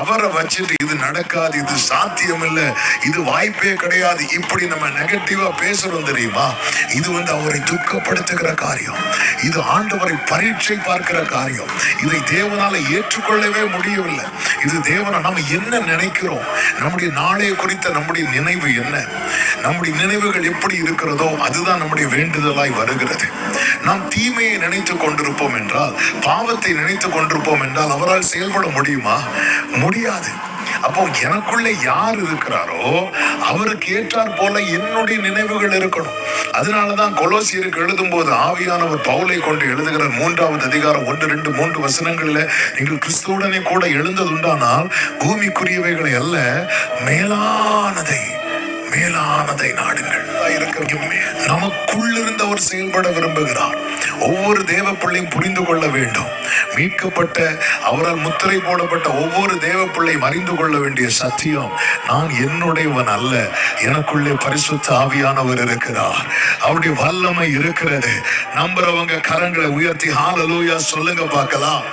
அவரை வச்சுட்டு இது நடக்காது, இது சாத்தியம் இல்லை, இது வாய்ப்பே கிடையாது, இப்படி நம்ம நெகட்டிவா பேசுறோம் தெரியுமா? இது அவரை துக்கப்படுத்துகிற காரியம். இது ஆண்டவரை பரீட்சை பார்க்கிற காரியம். இதை தேவனால ஏற்றுக்கொள்ளவே முடியவில்லை. இது தேவனை நம்ம என்ன நினைக்கிறோம், நம்முடைய நாளை குறித்த நம்முடைய நினைவு என்ன, நம்முடைய நினைவுகள் எப்படி இருக்கிறதோ அதுதான் நம்முடைய வேண்டுதலாய் வருகிறது. நாம் தீமையை நினைத்து கொண்டிருப்போம் என்றால், பாவத்தை நினைத்து கொண்டிருப்போம் என்றால் அவரால் செயல்பட முடியுமா? முடியாது. அப்போ எனக்குள்ள யார் இருக்கிறாரோ அவருக்கு ஏற்றார் போல என்னுடைய நினைவுகள் இருக்கணும். அதனாலதான் கொலோசியருக்கு எழுதும் போது ஆவியானவர் பவுலை கொண்டு எழுதுகிற 3வது அதிகாரம் 1, 2, 3 வசனங்கள்ல, நீங்கள் கிறிஸ்துவுடனே கூட எழுந்ததுண்டானால் பூமிக்குரியவைகளை அல்ல, மேலானதை நாடுங்கள். நமக்குள் இருந்தவர் செயல்பட விரும்புகிறார். ஒவ்வொரு தேவ பிள்ளையும் புரிந்து கொள்ள வேண்டும். மீட்கப்பட்ட, அவரால் முத்திரை போடப்பட்ட ஒவ்வொரு தேவ பிள்ளையும் அறிந்து கொள்ள வேண்டிய சத்தியம், நான் என்னுடையவன் அல்ல, எனக்குள்ளே பரிசுத்த ஆவியானவர் இருக்கிறார், அவருடைய வல்லமை இருக்கிறது. நம்புறவங்க கரங்களை உயர்த்தி ஹல்லேலூயா சொல்லுங்க பார்க்கலாம்.